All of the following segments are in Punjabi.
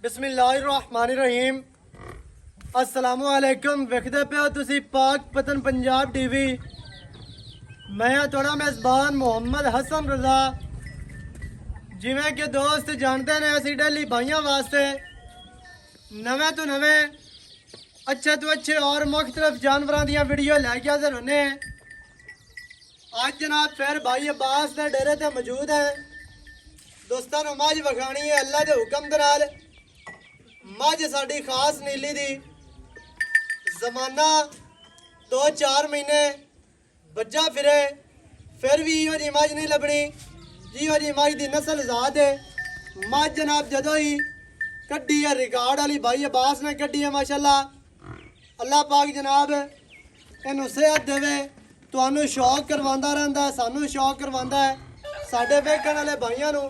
बिस्मिल्लाहिर्रहमानिर्रहीम अस्सलामुअलैकुम वेखदे पे हो तुसी पाक पतन पंजाब टीवी। मैं हाँ थोड़ा मेज़बान मोहम्मद हसन रजा। जिमें कि दोस्त जानते ने असी डेली भाइयों वास्ते नवे तो नवे अच्छे तो अच्छे और मुख्तलिफ जानवरों दी वीडियो लैके हाजिर होने हैं। आज जनाब फिर भाई अब्बास के डेरे ते मौजूद है। दोस्तों नूं मझ विखानी है अल्लाह के हुक्म दे नाल। मझ साडी खास नीली दी जमाना 2-4 महीने बच्चा फिरे फिर भी इहो जी मझ नहीं लभनी जिहो जी मझ दी नस्ल ज़ात है। मझ जनाब जदों ही कड्डी है रिकॉर्ड वाली भाई अब्बास ने कड्डी है माशाअल्लाह। अल्लाह पाक जनाब इनू सेहत देवे, तुहानू शौक करवांदा रहिंदा है, सानू शौक करवांदा है। साडे वेखण वाले भाइयों नू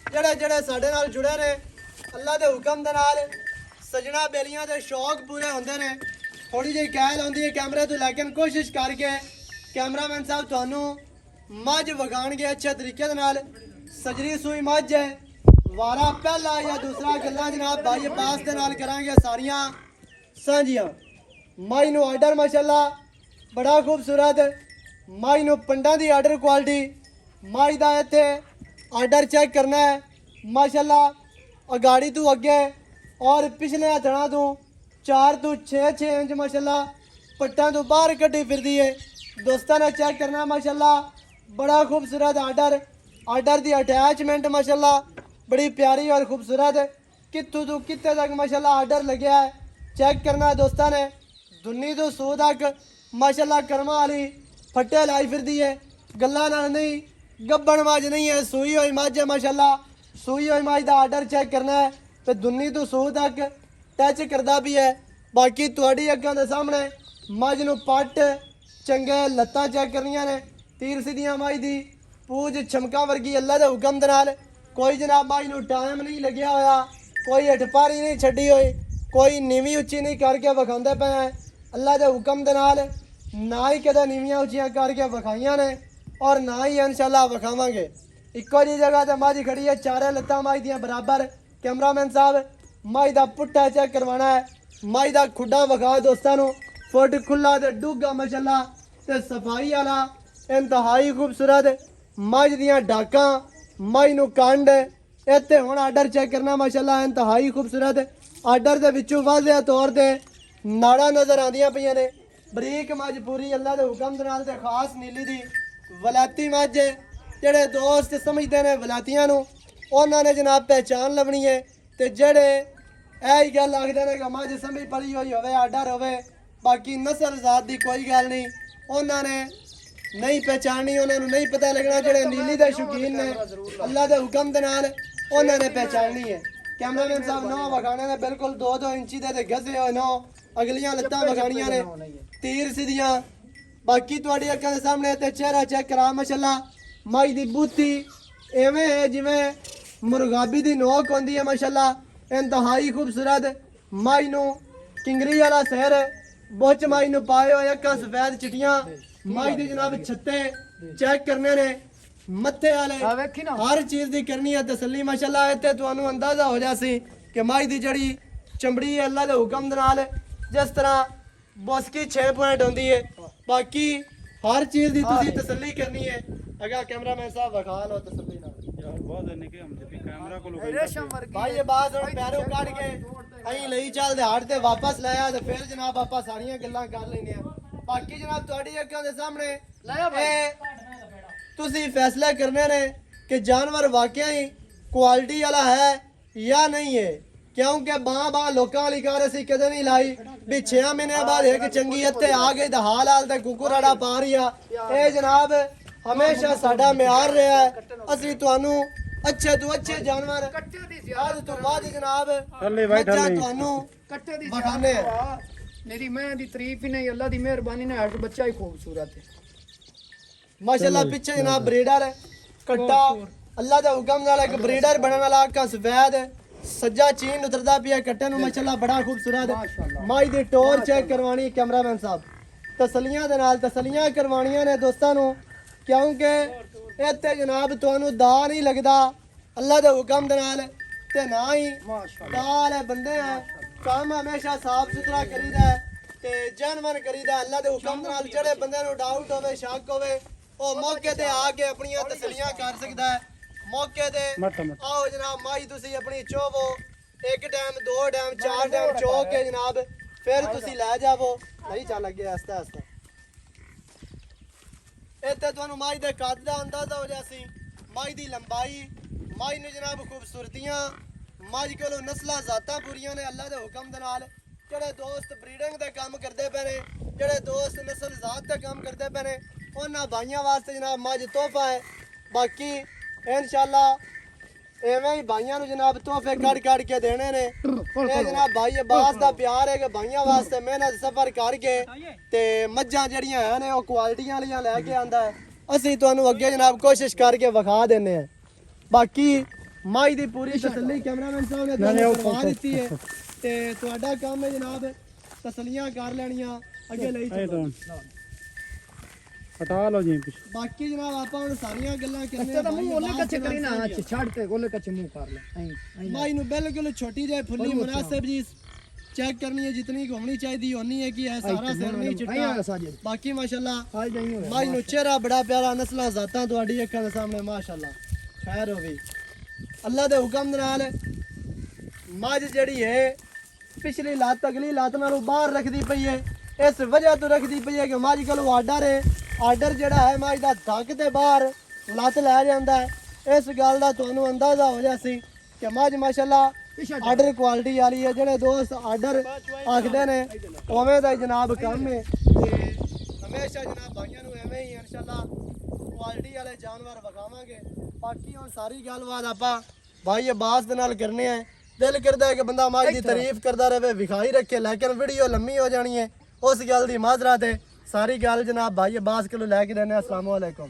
जेड़े जेड़े साडे नाल जुड़े ने अल्लाह दे हुक्म दे नाल सजना बेलियां दे शौक पूरे होंदे ने। थोड़ी जी कहल आउंदी है कैमरे तो, लेकिन कोशिश करके कैमरामैन साहब तुहानू मझ विखाणगे अच्छे तरीके दे नाल। सजरी सूई मझ है, वारा पहला या दूसरा गल्लां जनाब भाई अब्बास दे नाल करांगे सारियां सांझियां। मझ नू आर्डर माशाअल्लाह बड़ा खूबसूरत, मझ नू पंडां दी आर्डर क्वालिटी। मझ दा इत्थे आर्डर चेक करना है माशाअल्लाह अगाड़ी तू अगे और पिछले हथड़ा तू 4 तो 6 इंच माशाअल्लाह पट्टां तो बाहर कड्डी फिरदी है। दोस्तां ने चेक करना माशाअल्लाह बड़ा खूबसूरत आर्डर। आर्डर दी अटैचमेंट माशाअल्लाह बड़ी प्यारी और खूबसूरत है। कित्थों तो कित्थे तक माशाअल्लाह आर्डर लग्या है चेक करना दोस्तां ने। दुन्नी तो सू तक माशाअल्लाह कर्मा वाली फट्टे लाई फिरदी है। गल्लां नाल नहीं, गब्बन मझ नहीं है, सूई हुई मझ है माशाअल्लाह। सूई हुई मझ का आर्डर चेक करना है तो दुन्नी तो सू तक टच करता भी है। बाकी तुहाडी अग्गां दे सामने मझ नूं पट चंगे लत्तां चेक करनियां ने। तीर सीधियां मझ दी पूज छमका वर्गी अल्लाह दे हुक्म दे नाल। कोई जनाब मझ नूं टाइम नहीं लग्या होया, कोई हटपारी नहीं छड्डी होई, कोई नीवी उच्ची नहीं करके विखांदे पे हैं अल्लाह दे हुक्म दे नाल। ना ही कदे नीवियां उच्चियां करके विखाइयां ने और ना ही इंशाअल्लाह विखावांगे। इक्को जी जगह ते मझ खड़ी है, चारे लत्तां मझ दियां बराबर। कैमरामैन साहब मझ दा पुट्ठा चेक करवाना है, मझ दा खुड्डा विखा दोस्तां नूं। फुट खुला ते डूगा माशाअल्लाह ते सफाई वाला इंतहाई खूबसूरत। मझ दियां डाकां, मझ नूं कंड इत्थे हुण आर्डर चेक करना माशाअल्लाह इंतहाई खूबसूरत। आर्डर दे विचों वाज़ेह तौर ते नाड़ां नज़र आंदियां पईयां ने। बरीक मझ पूरी अल्लाह दे हुक्म दे नाल ते खास नीली दी वलैती मझ है। जेड़े दोस्त समझते ने वलैतियां नूं उन्होंने जनाब पहचान लभनी है। तो जेड़े यही गल आखदे ने कि मझ समझ पड़ी हुई होवे आर्डर होवे, बाकी नस्ल जात की कोई गल नहीं, उन्होंने नहीं पहचाननी, उन्होंने नहीं पता लगना। जेड़े नीली दे शौकीन ने अल्लाह के हुक्म दे नाल उन्होंने पहचाननी है। कैमरामैन साहब नौ विखाने ने बिल्कुल 2-2 इंची दे घसे हुए नौ अगलियां लत्तां विखानियां ने तीर सीधियां। बाकी तुहाडी अक्खां दे सामने ते चेहरा चेक करा माशाअल्लाह। मझ दी बूथी एवें है जिवें मुरगाबी दी नोक होंदी है माशाअल्लाह इंतहाई खूबसूरत। मझ नूं किंगरी वाला सिर, बुच मझ नूं पाए होए अक्खां सफेद चिट्टियां। मझ दी जनाब छत्ते चेक करने ने, मत्थे वाले हर चीज़ दी करनी है तसल्ली माशाअल्लाह। इत्थे तुहानूं अंदाजा हो जासी कि मझ दी जड़ी चमड़ी है अल्लाह दे हुक्म दे नाल जिस तरह बॉस्की 6 पॉइंट होंदी है। बाकी हर चीज़ दी तुसीं तसल्ली करनी है। अगर कैमरामैन साहब विखा लो तसल्ली नाल भाई ये बात हुण पैरों कट के अहीं लई चल दिहाड़ ते वापस लाया तो फिर जनाब आपां सारियां गल्लां कर लैने आ। बाकी जनाब तुहाडी अक्खां दे सामने तुसीं फैसला करने ने कि जानवर वाकई ही क्वालिटी वाला है या नहीं है। क्योंकि बां लोकां वाली कार असीं कदे नहीं लाई भी 6 महीने बाद एक चंगी इत्थे आ गई तो हाल हाल ते कुकुराड़ा पा रही आ। ये जनाब हमेशा साडा म्यार रहा है। असीं तुहानूं अच्छे तो अच्छे जानवर आज तो बाद जनाब तुहानूं विखाने हैं। मेरी मैं दी तारीफ ही नहीं, अल्लाह दी मेहरबानी ने हर बच्चा ही खूबसूरत है माशाअल्लाह। पीछे जनाब ब्रीडर है कट्टा अल्लाह दे हुक्म नाल एक ब्रीडर बनने वाला अक्खां सफेद सज्जा चीन उतरदा पिया कट्टे नूं माशाअल्लाह बड़ा खूबसूरत। मझ दी टोर चेक करवानी कैमरामैन साहब तसलियां दे नाल तसलियां करवानियां ने दोस्तां नूं। क्योंकि इत्थे जनाब तुहानूं दा नहीं लगदा अल्लाह दे हुक्म दे नाल ਤੇ ਨਾ ਹੀ ਮਾਸ਼ਾਅੱਲਾ ਵਾਲੇ ਬੰਦੇ ਆ ਕੰਮ ਹਮੇਸ਼ਾ ਸਾਫ ਸੁਥਰਾ ਕਰੀਦਾ ਹੈ ਤੇ ਜਾਨਵਰ ਕਰੀਦਾ ਅੱਲਾ ਦੇ ਹੁਕਮ ਨਾਲ। ਜਿਹੜੇ ਬੰਦੇ ਨੂੰ ਡਾਊਟ ਹੋਵੇ ਸ਼ੱਕ ਹੋਵੇ ਉਹ ਮੌਕੇ ਤੇ ਆ ਕੇ ਆਪਣੀਆਂ ਤਸੱਲੀਆਂ ਕਰ ਸਕਦਾ ਹੈ। ਮੌਕੇ ਤੇ ਆਓ ਜਨਾਬ ਮਾਈ ਤੁਸੀਂ ਆਪਣੀ ਚੋਵੋ ਇੱਕ ਟਾਈਮ 2 ਟਾਈਮ 4 ਟਾਈਮ ਚੋ ਕੇ ਜਨਾਬ ਫਿਰ ਤੁਸੀਂ ਲੈ ਜਾਵੋ। ਨਹੀਂ ਚੱਲ ਅੱਗੇ ਆਸਤਾ ਆਸਤਾ ਇੱਥੇ ਤੁਹਾਨੂੰ ਮਾਈ ਦੇ ਕੱਦ ਦਾ ਅੰਦਾਜ਼ਾ ਹੋ ਜਾਸੀ, ਮਾਈ ਦੀ ਲੰਬਾਈ, ਮਾਈ ਨੂੰ ਜਨਾਬ ਖੂਬਸੂਰਤੀਆਂ, ਮਾਈ ਕੋਲੋਂ ਨਸਲਾਂ ਜ਼ਾਤਾਂ ਪੂਰੀਆਂ ਨੇ ਅੱਲਾ ਦੇ ਹੁਕਮ ਦੇ ਨਾਲ। ਜਿਹੜੇ ਦੋਸਤ ਬਰੀਡਿੰਗ ਦਾ ਕੰਮ ਕਰਦੇ ਪਏ ਨੇ, ਜਿਹੜੇ ਦੋਸਤ ਨਸਲ ਜ਼ਾਤ ਦਾ ਕੰਮ ਕਰਦੇ ਪਏ ਨੇ, ਉਹਨਾਂ ਭਾਈਆਂ ਵਾਸਤੇ ਜਨਾਬ ਮੱਝ ਤੋਹਫਾ ਹੈ। ਬਾਕੀ ਇਨਸ਼ਾਅੱਲਾ ਐਵੇਂ ਹੀ ਭਾਈਆਂ ਨੂੰ ਜਨਾਬ ਤੋਹਫੇ ਕੱਢ ਕੇ ਦੇਣੇ ਨੇ। ਇਹ ਜਨਾਬ ਭਾਈ ਅਬਾਸ ਦਾ ਪਿਆਰ ਹੈ ਕਿ ਭਾਈਆਂ ਵਾਸਤੇ ਮਿਹਨਤ ਸਫਰ ਕਰਕੇ ਤੇ ਮੱਝਾਂ ਜਿਹੜੀਆਂ ਹੈ ਨੇ ਉਹ ਕੁਆਲਿਟੀਆਂ ਵਾਲੀਆਂ ਲੈ ਕੇ ਆਂਦਾ ਹੈ। ਅਸੀਂ ਤੁਹਾਨੂੰ ਅੱਗੇ ਜਨਾਬ ਕੋਸ਼ਿਸ਼ ਕਰਕੇ ਵਿਖਾ ਦਿੰਨੇ ਆ। ਬਾਕੀ ਮਾਈ ਦੀ ਪੂਰੀ ਤਸੱਲੀ ਕੈਮਰਾਮੈਨ ਸਾਹਿਬ ਨੇ ਤੁਹਾਨੂੰ ਕਰਵਾ ਦਿੱਤੀ ਹੈ ਤੇ ਤੁਹਾਡਾ ਕੰਮ ਹੈ ਜਨਾਬ ਤਸੱਲੀਆਂ ਕਰ ਲੈਣੀਆਂ ਅੱਗੇ ਲਈ ਚੱਲੋ। ਹਟਾ ਲਓ ਜੀ ਪਿੱਛੇ। ਬਾਕੀ ਜਨਾਬ ਆਪਾਂ ਹੁਣ ਸਾਰੀਆਂ ਗੱਲਾਂ ਕਰਨੇ ਤਾਂ ਮੂੰਹ ਉਹਲੇ ਕੱਚੇ ਕਰੀ ਨਾ ਛੱਡ ਤੇ ਉਹਲੇ ਕੱਚੇ ਮੂੰਹ ਕਰ ਲੈ ਐਂ ਮਾਈ ਨੂੰ ਬਿਲਕੁਲ ਛੋਟੀ ਜਿਹੀ ਫੁੱਲੀ ਮੁਨਾਸਿਬ ਜੀ ਚੈੱਕ ਕਰਨੀ ਹੈ, ਜਿਤਨੀ ਹੋਣੀ ਚਾਹੀਦੀ ਹੋਣੀ ਹੈ ਕਿ ਇਹ ਸਾਰਾ ਸਿਰ ਨਹੀਂ ਚਿੱਟਾ। ਬਾਕੀ ਮਾਸ਼ਾਅੱਲਾ ਮਾਈ ਨੂੰ ਚਿਹਰਾ ਬੜਾ ਪਿਆਰਾ, ਨਸਲਾਂ ਜ਼ਾਤਾਂ ਤੁਹਾਡੀ ਅੱਖਾਂ ਦੇ ਸਾਹਮਣੇ ਮਾਸ਼ਾਅੱਲਾ ਖੈਰ ਹੋਵੇ। ਅੱਲਾ ਦੇ ਹੁਕਮ ਦੇ ਨਾਲ ਮੱਝ ਜਿਹੜੀ ਹੈ ਪਿਛਲੀ ਲੱਤ ਅਗਲੀ ਲੱਤ ਨਾਲੋਂ ਬਾਹਰ ਰੱਖਦੀ ਪਈ ਹੈ। ਇਸ ਵਜ੍ਹਾ ਤੋਂ ਰੱਖਦੀ ਪਈ ਹੈ ਕਿ ਮੱਝ ਕੋਲ ਆਰਡਰ ਹੈ, ਆਰਡਰ ਜਿਹੜਾ ਹੈ ਮੱਝ ਦਾ ਧੱਕ ਤੇ ਬਾਹਰ ਲੱਤ ਲੈ ਜਾਂਦਾ ਹੈ। ਇਸ ਗੱਲ ਦਾ ਤੁਹਾਨੂੰ ਅੰਦਾਜ਼ਾ ਹੋ ਜਾਸੀ ਕਿ ਮੱਝ ਮਾਸ਼ਾਅੱਲਾ ਆਰਡਰ ਕੁਆਲਿਟੀ ਵਾਲੀ ਹੈ। ਜਿਹੜੇ ਦੋਸਤ ਆਰਡਰ ਆਖਦੇ ਨੇ ਉਵੇਂ ਦਾ ਜਨਾਬ ਕੰਮ ਹੈ ਤੇ ਹਮੇਸ਼ਾ ਜਨਾਬ ਭਾਈਆਂ ਨੂੰ ਐਵੇਂ ਹੀ ਇਨਸ਼ਾਅੱਲਾ ਕੁਆਲਿਟੀ ਵਾਲੇ ਜਾਨਵਰ ਵਿਖਾਵਾਂਗੇ। ਬਾਕੀ ਹੁਣ ਸਾਰੀ ਗੱਲਬਾਤ ਆਪਾਂ ਭਾਈ ਅਬਾਸ ਦੇ ਨਾਲ ਕਰਨੇ ਆ। ਦਿਲ ਕਰਦਾ ਹੈ ਕਿ ਬੰਦਾ ਮੱਝ ਦੀ ਤਾਰੀਫ ਕਰਦਾ ਰਹੇ, ਵਿਖਾਈ ਰੱਖੇ, ਲੇਕਿਨ ਵੀਡੀਓ ਲੰਮੀ ਹੋ ਜਾਣੀ ਹੈ। ਉਸ ਗੱਲ ਦੀ ਮਾਜ਼ਰਤ ਹੈ। ਸਾਰੀ ਗੱਲ ਜਨਾਬ ਭਾਈ ਅਬਾਸ ਕੋਲ ਲੈ ਕੇ ਦੇਣੇ। अस्सलाम वालेकुम,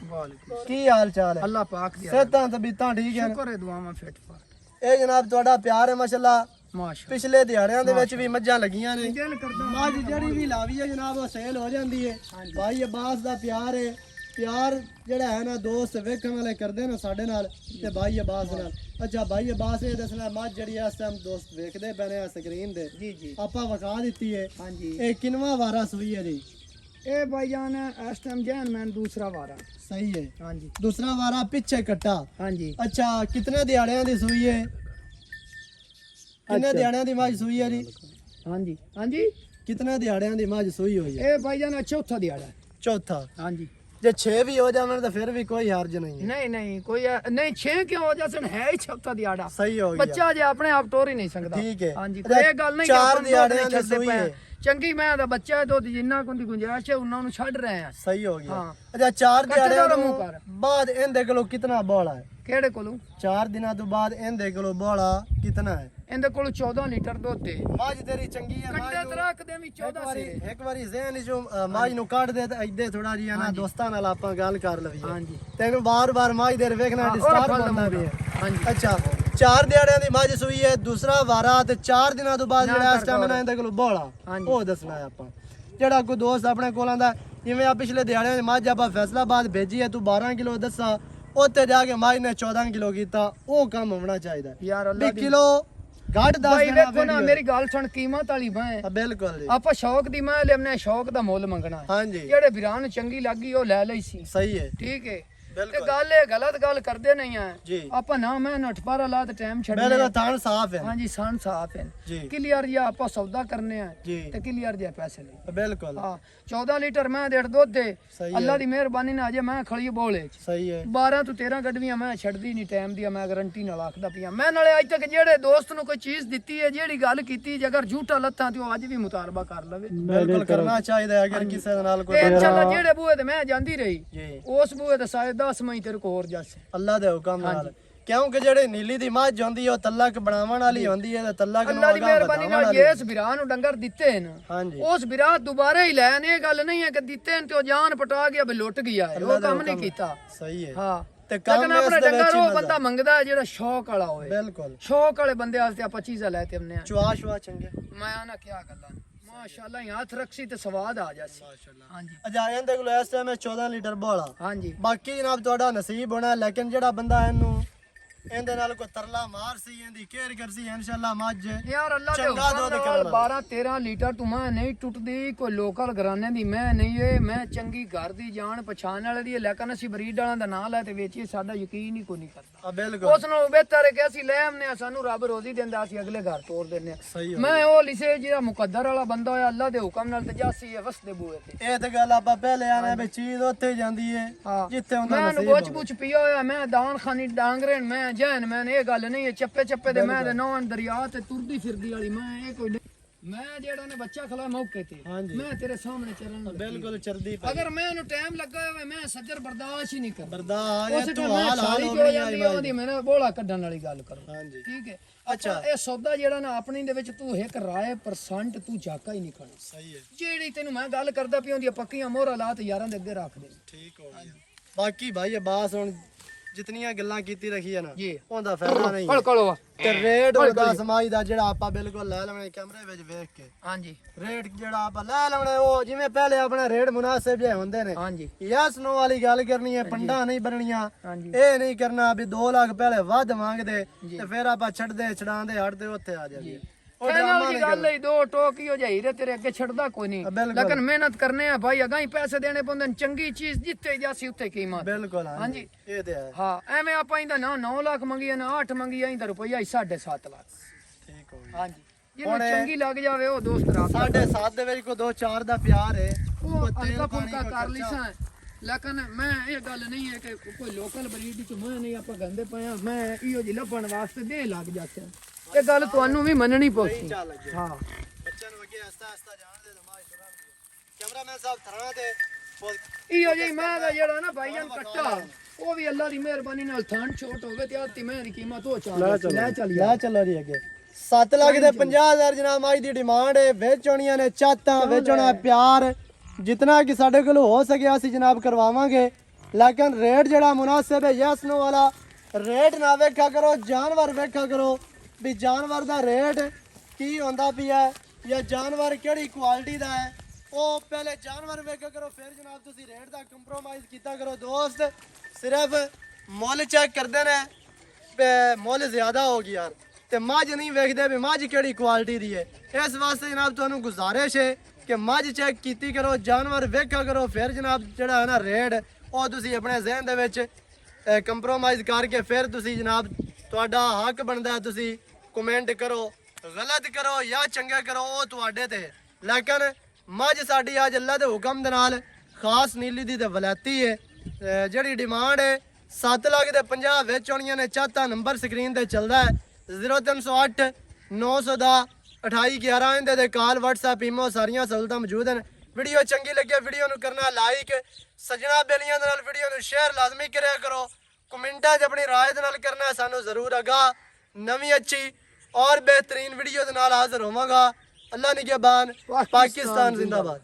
ਕੀ ਹਾਲ ਚਾਲ ਹੈ? ਅੱਲਾਹ ਪਾਕ ਦੀ ਸਿਹਤਾਂ ਤਬੀਤਾਂ ਠੀਕ ਹੈ? ਸ਼ੁਕਰ ਹੈ ਦੁਆਵਾਂ ਫਿੱਟ ਫਾਟ। ਇਹ ਜਨਾਬ ਤੁਹਾਡਾ ਪਿਆਰ ਹੈ ਮਾਸ਼ਾਅੱਲਾ। ਮਾਸ਼ਾਅੱਲਾ ਪਿਛਲੇ ਦਿਹਾੜਿਆਂ ਦੇ ਵਿੱਚ ਵੀ ਮੱਝਾਂ ਲੱਗੀਆਂ ਨੇ। ਦਿਲ ਕਰਦਾ ਮੱਝ ਜਿਹੜੀ ਵੀ ਲਾਵੀ ਹੈ ਜਨਾਬ ਉਹ ਸੇਲ ਹੋ ਜਾਂਦੀ ਹੈ। ਭਾਈ ਅਬਾਸ ਦਾ ਪਿਆਰ ਹੈ। ਪਿਆਰ ਜਿਹੜਾ ਹੈ ਨਾ ਦੋਸਤ ਵੇਖਣ ਵਾਲੇ ਕਰਦੇ ਨੇ ਸਾਡੇ ਨਾਲ ਤੇ ਭਾਈ ਅਬਾਸ ਨਾਲ। ਅੱਛਾ ਭਾਈ ਅਬਾਸ ਇਹ ਦੱਸਣਾ ਮੱਝ ਜਿਹੜੀ ਇਸ ਟਾਈਮ ਦੋਸਤ ਵੇਖਦੇ ਪਏ ਨੇ ਸਕਰੀਨ ਦੇ ਜੀ ਆਪਾਂ ਵਿਖਾ ਦਿੱਤੀ ਹੈ। ਹਾਂਜੀ ਇਹ ਕਿੰਨਵਾਂ ਵਾਰਾ ਸੂਈ ਹੈ ਜੀ? ਇਹ ਭਾਈਜਾਨ ਇਸ ਟਾਈਮ ਜੈਨ ਮੈਨ दूसरा वारा। सही है। हाँ जी दूसरा वारा पीछे कट्टा। हाँ जी। अच्छा कितने दिहाड़ियां दी सूई है? कितने दिहाड़ियां दी मज सूई है जी? हाँ जी हाँ जी। कितने दिहाड़ियां दी मज सूई हुई है? ये भाईजान चौथा दिहाड़ा है। चौथा। हाँ जी। जे 6 भी हो जावे तो फिर भी कोई हर्ज नहीं है। नहीं नहीं कोई नहीं 6 क्यों हो जासन है ही चौथा दिहाड़ा। सही हो गया। बच्चा जे अपने आप टोर ही नहीं सकता। ठीक है। हाँ जी अच्छा, ये गल नहीं 4 दिहाड़ियां दी सूई है। चंगी मैं दा बच्चा है तो जिन्ना कोई गुंजाइश है उन्ना नु छड़ रहे हैं। सही हो गया। हाँ। अच्छा 4 दिहाड़ियां कट्टे दा तो मुंह कर। बाद इनदे कोलों कितना बोला है? केड़े कोलू? 4 दिनों तो बाद इनदे कोलों बोला कितना है? इंदे कोलू 14 लीटर दूध है। मज तेरी चंगी है। कट्टे तरक दे भी 14 से। ਇੱਕ ਵਾਰੀ ਜ਼ਹਿਨ ਜੋ ਮਾਝ ਨੂੰ ਕੱਢ ਦੇ ਤੇ ਇੱਦੇ ਥੋੜਾ ਜਿਹਾ ਨਾ ਦੋਸਤਾਂ ਨਾਲ ਆਪਾਂ ਗੱਲ ਕਰ ਲਈਏ। ਹਾਂਜੀ ਤੈਨੂੰ ਬਾਰ-ਬਾਰ ਮਾਝ ਦੇ ਵੇਖਣਾ ਡਿਸਟਰਬ ਹੁੰਦਾ ਵੀ ਹੈ। ਹਾਂਜੀ ਅੱਛਾ 4 ਦਿਹਾੜਿਆਂ ਦੀ ਮੱਝ ਸੂਈ ਹੈ, ਦੂਸਰਾ ਵਾਰਾ ਤੇ 4 ਦਿਨਾਂ ਤੋਂ ਬਾਅਦ ਜਿਹੜਾ ਸਟੈਮਿਨਾ ਇਹਦੇ ਕੋਲ ਬੋਲਾ ਉਹ ਦੱਸਣਾ ਹੈ ਆਪਾਂ। ਜਿਹੜਾ ਕੋਈ ਦੋਸਤ ਆਪਣੇ ਕੋਲ ਆਂਦਾ ਜਿਵੇਂ ਆ ਪਿਛਲੇ ਦਿਹਾੜਿਆਂ ਦੀ ਮੱਝ ਆਪਾਂ ਫੈਸਲਾਬਾਦ ਭੇਜੀ ਹੈ, ਤੂੰ 12 ਕਿਲੋ ਦੱਸਾਂ, ਉੱਥੇ ਜਾ ਕੇ ਮੱਝ ਨੇ 14 ਕਿਲੋ ਕੀਤਾ, ਉਹ ਕੰਮ ਹੋਣਾ ਚਾਹੀਦਾ ਯਾਰ ਅੱਲਾ 20 ਕਿਲੋ ਘੱਟ ਦੱਸ ਭਾਈ ਦੇਣਾ ਵੇਖੋ ਨਾ ਮੇਰੀ ਗੱਲ ਸੁਣ ਕੀਮਤ ਵਾਲੀ ਮੈਂ ਬਿਲਕੁਲ ਜੀ। ਆਪਾਂ ਸ਼ੌਕ ਦੀ ਮੈਂ ਲੈਣੇ ਸ਼ੌਕ ਦਾ ਮੁੱਲ ਮੰਗਣਾ ਹੈ। ਹਾਂਜੀ ਜਿਹੜੇ ਵੀਰਾਂ ਨੂੰ ਚੰਗੀ ਲੱਗੀ ਉਹ ਲੈ ਲਈ ਸੀ। ਸਹੀ ਹੈ। ਠੀਕ ਹੈ ਤੇ ਬਿਲਕੁਲ ਗੱਲ ਇਹ ਗਲਤ ਗੱਲ ਕਰਦੇ ਨਹੀਂ ਆ ਜੀ। ਆਪਾਂ ਨਾ ਮੈਂ ਨਟਪਾਰਾ ਲਾ ਤੇ ਟਾਈਮ ਛੱਡਣਾ ਬਿਲਕੁਲ ਥਾਣ ਸਾਫ਼ ਹੈ। ਹਾਂਜੀ ਸਨ ਸਾਫ ਹੈ ਜੀ ਕਲੀਅਰ ਜਿਹਾ ਆਪਾਂ ਸੌਦਾ ਕਰਨੇ ਆ ਜੀ ਤੇ ਕਲੀਅਰ ਜਿਹਾ ਪੈਸੇ ਲਈ। ਬਿਲकुल ਹਾਂ 14 ਲੀਟਰ ਮੈਂ ਡੇਢ ਦੁੱਧ ਦੇ ਸਹੀ ਅੱਲਾ ਹੈ। ਦੀ ਮਿਹਰਬਾਨੀ ਨਾਲ ਅਜੇ ਮੈਂ ਖੜੀ ਬੋਲੇ ਚ ਸਹੀ ਹੈ। 12 ਤੋਂ 13 ਗੱਡੀਆਂ ਮੈਂ ਛੱਡਦੀ ਨਹੀਂ ਟਾਈਮ ਦੀ ਮੈਂ ਗਾਰੰਟੀ ਨਾਲ ਆਖਦਾ ਪਿਆ ਮੈਂ ਨਾਲੇ ਅੱਜ ਤੱਕ ਜਿਹੜੇ ਦੋਸਤ ਨੂੰ ਕੋਈ ਚੀਜ਼ ਦਿੱਤੀ ਹੈ ਜਿਹੜੀ ਗੱਲ ਕੀਤੀ ਜੇ ਅਗਰ ਝੂਠਾ ਲੱਥਾਂ ਤੇ ਉਹ ਅੱਜ ਵੀ ਮੁਤਾਲਬਾ ਕਰ ਲਵੇ। ਬਿਲਕੁਲ ਕਰਨਾ ਚਾਹੀਦਾ ਹੈ ਅਗਰ ਕਿਸੇ ਦੇ ਨਾਲ ਕੋਈ ਤੇ ਚੱਲ ਜਿਹੜੇ ਬੂਹੇ ਤੇ ਮੈਂ ਜਾਂਦੀ ਰਹੀ ਜੀ ਉਸ ਬੂਹੇ ਤੇ ਸਾਰੇ 10 ਮਈ ਤੇਰੇ ਕੋ ਹੋਰ ਜਾਸੇ ਅੱਲਾ ਦੇ ਹੁਕਮ ਨਾਲ ਕਿਉਂਕਿ ਜਿਹੜੇ ਨੀਲੀ ਦੀ ਮੱਝ ਹੁੰਦੀ ਹੈ ਉਹ ਤਲਕ ਬਣਾਉਣ ਵਾਲੀ ਹੁੰਦੀ ਹੈ ਤੇ ਤਲਕ ਨੂੰ ਅੱਲਾ ਦੀ ਮਿਹਰਬਾਨੀ ਨਾਲ ਜਿਸ ਵਿਰਾਹ ਨੂੰ ਡੰਗਰ ਦਿੱਤੇ ਨੇ ਹਾਂਜੀ ਉਸ ਵਿਰਾਹ ਦੁਬਾਰਾ ਹੀ ਲੈਣ ਇਹ ਗੱਲ ਨਹੀਂ ਹੈ ਕਿ ਦਿੱਤੇ ਨੇ ਤੇ ਉਹ ਜਾਨ ਪਟਾ ਗਿਆ ਵੀ ਲੁੱਟ ਗਿਆ ਹੈ ਉਹ ਕੰਮ ਨਹੀਂ ਕੀਤਾ। ਸਹੀ ਹੈ। ਹਾਂ ਤੇ ਲੇਕਿਨ ਕੰਮ ਆਪਣੇ ਇਸ ਦੇ ਡੰਗਰ ਵਿੱਚ ਉਹ ਹੀ ਬੰਦਾ ਮੰਗਦਾ ਹੈ ਜਿਹੜਾ ਸ਼ੌਕ ਵਾਲਾ ਹੋਵੇ। ਬਿਲਕੁਲ ਸ਼ੌਕ ਵਾਲੇ ਬੰਦੇ ਵਾਸਤੇ ਆਪਾਂ ਚੀਜ਼ਾਂ ਲੈ ਤੇ ਆਉਂਦੇ ਆ। ਚੁਆ ਸ਼ਵਾ ਚੰਗੇ ਮੈਂ ਆਣਾ ਕੀ ਗੱਲਾਂ ਮਾਸ਼ਾਅੱਲਾ ਹੀ ਹੱਥ ਰੱਖੀ ਤੇ ਸਵਾਦ ਆ ਜਾਸੀ। ਹਾਂਜੀ ਅਜਾ ਇਹਦੇ ਕੋਲ ਇਸ ਟਾਈਮ 14 ਲੀਟਰ ਬੋਲਾ। ਹਾਂਜੀ ਬਾਕੀ ਜਨਾਬ ਤੁਹਾਡਾ ਨਸੀਬ ਹੋਣਾ ਲੇਕਿਨ ਜਿਹੜਾ ਬੰਦਾ ਇਹਨੂੰ ਇਹਦੇ ਨਾਲ ਕੋਈ ਤਰਲਾ ਮਾਰ ਸੀ ਇਹਦੀ ਕੇਅਰ ਕਰਸੀ ਇਨਸ਼ਾਅੱਲਾ ਮੱਝ ਯਾਰ ਅੱਲਾ ਦੇ ਚੰਗਾ ਹੁਕਮ ਦੁੱਧ ਨਾਲ ਕਰਨ ਵਾਲਾ। 12-13 ਲੀਟਰ ਤੂੰ ਮੈਂ ਨਹੀਂ ਟੁੱਟਦੀ ਕੋਈ ਲੋਕਲ ਘਰਾਣੇ ਦੀ ਮੈਂ ਨਹੀਂ ਇਹ ਮੈਂ ਚੰਗੀ ਘਰ ਦੀ ਜਾਣ ਪਛਾਣ ਵਾਲੇ ਦੀ ਹੈ, ਲੇਕਿਨ ਅਸੀਂ ਬਰੀਡ ਵਾਲਿਆਂ ਦਾ ਨਾਂ ਲੈ ਤੇ ਵੇਚੀਏ ਸਾਡਾ ਯਕੀਨ ਹੀ ਕੋਈ ਨਹੀਂ ਕਰਦਾ। ਆ ਬਿਲਕੁਲ ਉਸ ਨੂੰ ਬਿਹਤਰ ਹੈ ਕਿ ਅਸੀਂ ਲੈ ਆਉਂਦੇ ਹਾਂ, ਸਾਨੂੰ ਰੱਬ ਰੋਜ਼ੀ ਦਿੰਦਾ, ਅਸੀਂ ਅਗਲੇ ਘਰ ਤੋੜ ਦਿੰਦੇ ਹਾਂ। ਸਹੀ ਮੈਂ ਉਹ ਲਿਸੇ ਜਿਹੜਾ ਮੁਕੱਦਰ ਵਾਲਾ ਬੰਦਾ ਹੋਇਆ ਅੱਲਾ ਦੇ ਹੁਕਮ ਨਾਲ ਤੇ ਜਾਸੀ ਹੈ ਵਸਦੇ ਬੂਏ ਤੇ। ਇਹ ਤੇ ਗੱਲ ਆਪਾਂ ਪਹਿਲੇ ਆਨੇ ਵੀ ਚੀਜ਼ ਉੱਥੇ ਜਾਂਦੀ ਹੈ ਹਾਂ ਜਿੱਥੇ ਹੁੰਦਾ ਮੈਂ ਨਸੀਬ ਗੋਚ ਹੋਵੇ। ਪੁੱਛ ਪਿਆ ਹੋਇਆ ਮੈਂ ਦਾਨ ਖਾਨੀ ਡਾਂਗਰੇ ਮੈਂ ਜੈਨ ਮੈਂ ਇਹ ਗੱਲ ਨਹੀਂ ਹੈ ਚੱਪੇ ਚੱਪੇ ਦੇ ਮੈਂ ਦੇ ਨੌਂ ਦਰਿਆ ਤੇ ਤੁਰਦੀ ਫਿਰਦੀ ਵਾਲੀ ਮੈਂ ਇਹ ਕੋਈ ਨਹੀਂ। ਮੈਂ ਜਿਹੜਾ ਨੇ ਬੱਚਾ ਖਲਾ ਮੌਕੇ ਤੇ ਹਾਂਜੀ। ਮੈਂ ਤੇਰੇ ਸਾਹਮਣੇ ਚਰਨ ਲੱਗੀ। ਬਿਲਕੁਲ ਚਰਦੀ ਪਈ ਅਗਰ ਮੈਂ ਉਹਨੂੰ ਟਾਈਮ ਲੱਗਾ ਹੋਵੇ ਮੈਂ ਸੱਜਰ ਬਰਦਾਸ਼ਤ ਹੀ ਨਹੀਂ ਕਰਦਾ। ਬਰਦਾਸ਼ਤ ਉਸ ਇਹ ਟਾਈਮ ਤੂੰ ਮੈਂ ਹਾਲ ਸਾਰੀ ਹੋ ਜੋ ਗਈ ਜਾਂਦੀ ਉਹਦੀ ਮੈਨੂੰ ਬੋਲਾ ਕੱਢਣ ਵਾਲੀ ਗੱਲ ਕਰੋ। ਹਾਂਜੀ ਠੀਕ ਹੈ ਅੱਛਾ ਇਹ ਸੌਦਾ ਜਿਹੜਾ ਨਾ ਆਪਣੀ ਦੇ ਵਿੱਚ ਤੂੰ ਇੱਕ ਰਾਏ % ਤੂੰ ਝਾਕਾ ਹੀ ਨਹੀਂ ਖਾਣਾ। ਸਹੀ ਹੈ ਜਿਹੜੀ ਤੈਨੂੰ ਮੈਂ ਗੱਲ ਕਰਦਾ ਪਿਆ ਉਹਦੀਆਂ ਪੱਕੀਆਂ ਮੋਹਰਾਂ ਲਾ ਤੇ ਯਾਰਾਂ ਦੇ ਅੱਗੇ ਰੱਖ ਦੇ। ਠੀਕ ਹੋ ਗਿਆ ਬਾਕੀ ਭਾਈ ਅਬਾਸ ਹੁਣ ਜਿਤਨੀਆਂ ਗੱਲਾਂ ਕੀਤੀ ਰੱਖੀ ਹੈ ਨਾ ਜੀ ਉਹਦਾ ਫਾਇਦਾ ਨਹੀਂ ਕੋਲ ਕੋਲ ਤੇ ਰੇਟ ਉਹਦਾ ਸਮਾਈ ਦਾ ਜਿਹੜਾ ਆਪਾਂ ਬਿਲਕੁਲ ਲੈ ਲਵਾਂਗੇ ਕੈਮਰੇ ਵਿੱਚ ਵੇਖ ਕੇ ਹਾਂਜੀ ਰੇਟ ਜਿਹੜਾ ਆਪਾਂ ਲੈ ਲਵਾਂਗੇ ਉਹ ਜਿਵੇਂ ਪਹਿਲੇ ਆਪਣੇ ਰੇਟ ਮੁਨਾਸਿਬ ਜਿਹੇ ਹੁੰਦੇ ਨੇ ਹਾਂਜੀ ਯਸ ਨੋ ਵਾਲੀ ਗੱਲ ਕਰਨੀ ਹੈ ਪੰਡਾ ਨਹੀਂ ਬਣਨੀਆਂ ਹਾਂਜੀ ਇਹ ਨਹੀਂ ਕਰਨਾ ਵੀ 2 ਲੱਖ ਪਹਿਲੇ ਵੱਧ ਮੰਗਦੇ ਤੇ ਫਿਰ ਆਪਾਂ ਛੱਡਦੇ ਛਡਾਉਂਦੇ ਹਟਦੇ ਉੱਥੇ ਆ ਜਾਂਦੇ ਉਹ ਇਹਨਾਂ ਡਰਾਮਾ ਦੀ ਨਹੀਂ ਗੱਲ ਹੈ ਦੋ ਟੋਕੀ ਹੋ ਜਾਈ ਤੇ ਤੇਰੇ ਅੱਗੇ ਛੱਡਦਾ ਕੋਈ ਨਹੀਂ ਬਿਲਕੁਲ। ਲੇਕਿਨ ਮਿਹਨਤ ਕਰਨੇ ਆ ਭਾਈ ਅਗਾਈ ਪੈਸੇ ਦੇਣੇ ਪੈਂਦੇ ਨੇ ਚੰਗੀ ਚੀਜ਼ ਜਿੱਥੇ ਜਾਸੀ ਉੱਥੇ ਕੀਮਤ। ਬਿਲਕੁਲ ਹਾਂਜੀ। ਇਹ ਤੇ ਹੈ ਹਾਂ ਐਵੇਂ ਆਪਾਂ ਇਹਦਾ ਨਾ 9 ਲੱਖ ਮੰਗੀਏ ਨਾ 8 ਮੰਗੀਏ ਇਹਦਾ ਰੁਪਈਆ ਹੀ 7.5 ਲੱਖ। ਠੀਕ ਹੋ ਗਿਆ ਹਾਂਜੀ ਜਿਹਨੂੰ ਚੰਗੀ ਲੱਗ ਜਾਵੇ ਉਹ ਦੋਸਤ ਰਾਤ ਸਾਡੇ ਸਾਥ ਦੇ ਵਿੱਚ ਕੋਈ 2-4 ਦਾ ਪਿਆਰ ਹੈ ਉਹ ਤੇਲ ਹਲਕਾ ਪਾਣੀ ਫੁਲਕਾ ਕੋਈ ਕਰ ਖਰਚਾ। ਲਿਸਾਂ ਲੇਕਿਨ ਮੈਂ ਇਹ ਗੱਲ ਨਹੀਂ ਹੈ ਕਿ ਕੋਈ ਲੋਕਲ ਬਰੀਡ ਚ ਮੈਂ ਨਹੀਂ ਆਪਾਂ ਗੰਦੇ ਪਏ ਆ ਮੈਂ ਇਹੋ ਜਿਹੀ ਲੱਭਣ ਵਾਸਤੇ ਦੇ ਲੱਗ ਜਾਂਦੇ ਇਹ ਗੱਲ ਤੁਹਾਨੂੰ ਵੀ ਮੰਨਣੀ ਪਊਗੀ। ਚੱਲ ਲੱਗੇ ਹਾਂ ਬੱਚਿਆਂ ਨੂੰ ਅੱਗੇ ਹਸਤਾ ਹਸਤਾ ਜਾਣ ਦੇ ਦਿਮਾਗ ਤੁਰਾਂ ਕੈਮਰਾਮੈਨ ਸਾਹਿਬ ਥਰਾਂ ਤੇ ਇਹੋ ਜਿਹੀ ਮੈਂ ਦਾ ਜਿਹੜਾ ਨਾ ਭਾਈਜਾਨ ਕੱਟਾ ਉਹ ਵੀ ਅੱਲਾ ਦੀ ਮਿਹਰਬਾਨੀ ਨਾਲ ਥਣ ਛੋਟ ਹੋਵੇ ਤੇ ਆਤੀ ਮੈਂ ਦੀ ਕੀਮਤ ਉਹ ਚਾਲ ਲੈ ਚੱਲ ਯਾਰ। ਲੈ ਚੱਲੋ ਜੀ ਅੱਗੇ 7 ਲੱਖ ਦੇ 50,000 ਜਨਾਬ ਮਾਈ ਦੀ ਡਿਮਾਂਡ ਹੈ ਵੇਚਣੀਆਂ ਨੇ ਚਾਤਾਂ ਵੇਚਣਾ ਪਿਆਰ ਜਿੰਨਾ ਕਿ ਸਾਡੇ ਕੋਲ ਹੋ ਸਕਿਆ ਅਸੀਂ ਜਨਾਬ ਕਰਵਾਵਾਂਗੇ ਲੇਕਿਨ ਰੇਟ ਜਿਹੜਾ ਮੁਨਾਸਿਬ ਹੈ ਯਸ ਨੋ ਵਾਲਾ ਰੇਟ ਨਾ ਵੇਖਿਆ ਕਰੋ ਜਾਨਵਰ ਵੇਖਿਆ ਕਰੋ ਵੀ ਜਾਨਵਰ ਦਾ ਰੇਟ ਕੀ ਹੁੰਦਾ ਪਿਆ ਜਾਂ ਜਾਨਵਰ ਕਿਹੜੀ ਕੁਆਲਿਟੀ ਦਾ ਹੈ ਉਹ ਪਹਿਲੇ ਜਾਨਵਰ ਵੇਖਿਆ ਕਰੋ ਫਿਰ ਜਨਾਬ ਤੁਸੀਂ ਰੇਟ ਦਾ ਕੰਪਰੋਮਾਈਜ਼ ਕੀਤਾ ਕਰੋ ਦੋਸਤ ਸਿਰਫ ਮੁੱਲ ਚੈੱਕ ਕਰਦੇ ਨੇ ਵੀ ਮੁੱਲ ਜ਼ਿਆਦਾ ਹੋ ਗਿਆ ਯਾਰ ਤੇ ਮੱਝ ਨਹੀਂ ਵੇਖਦੇ ਵੀ ਮੱਝ ਕਿਹੜੀ ਕੁਆਲਿਟੀ ਦੀ ਹੈ ਇਸ ਵਾਸਤੇ ਜਨਾਬ ਤੁਹਾਨੂੰ ਗੁਜ਼ਾਰਿਸ਼ ਹੈ ਕਿ ਮੱਝ ਚੈੱਕ ਕੀਤੀ ਕਰੋ ਜਾਨਵਰ ਵੇਖਿਆ ਕਰੋ ਫਿਰ ਜਨਾਬ ਜਿਹੜਾ ਹੈ ਨਾ ਰੇਟ ਉਹ ਤੁਸੀਂ ਆਪਣੇ ਜ਼ਿਹਨ ਦੇ ਵਿੱਚ ਕੰਪਰੋਮਾਈਜ਼ ਕਰਕੇ ਫਿਰ ਤੁਸੀਂ ਜਨਾਬ ਤੁਹਾਡਾ ਹੱਕ ਬਣਦਾ ਤੁਸੀਂ ਕਮੈਂਟ ਕਰੋ ਗਲਤ ਕਰੋ ਜਾਂ ਚੰਗਾ ਕਰੋ ਉਹ ਤੁਹਾਡੇ ਤੇ ਲੇਕਿਨ ਮੱਝ ਸਾਡੀ ਅੱਜ ਅੱਲਾ ਦੇ ਹੁਕਮ ਦੇ ਨਾਲ ਖਾਸ ਨੀਲੀ ਦੀ ਤੇ ਵਲੈਤੀ ਹੈ ਜਿਹੜੀ ਡਿਮਾਂਡ ਹੈ 7 ਲੱਖ ਦੇ 50 ਵਿੱਚ ਹੋਣੀਆਂ ਨੇ ਚਾਹਤਾ ਨੰਬਰ ਸਕਰੀਨ ਤੇ ਚੱਲਦਾ ਹੈ 0308 900 ਦਾ 2811 ਇਹਦੇ ਤੇ ਕਾਲ WhatsApp ਈਮੋ ਸਾਰੀਆਂ ਸਹੂਲਤਾਂ ਮੌਜੂਦ ਹਨ ਵੀਡੀਓ ਚੰਗੀ ਲੱਗੇ ਵੀਡੀਓ ਨੂੰ ਕਰਨਾ ਲਾਈਕ ਸਜਣਾ ਬੇਲੀਆਂ ਦੇ ਨਾਲ ਵੀਡੀਓ ਨੂੰ ਸ਼ੇਅਰ ਲਾਜ਼ਮੀ ਕਰਿਆ ਕਰੋ ਕਮੈਂਟਾਂ 'ਚ ਆਪਣੀ ਰਾਏ ਦੇ ਨਾਲ ਕਰਨਾ ਸਾਨੂੰ ਜ਼ਰੂਰ ਆਗਾ ਨਵੀਂ ਅੱਛੀ और बेहतरीन वीडियो के नाल हाजिर होवांगा अल्लाह निगहबान पाकिस्तान जिंदाबाद।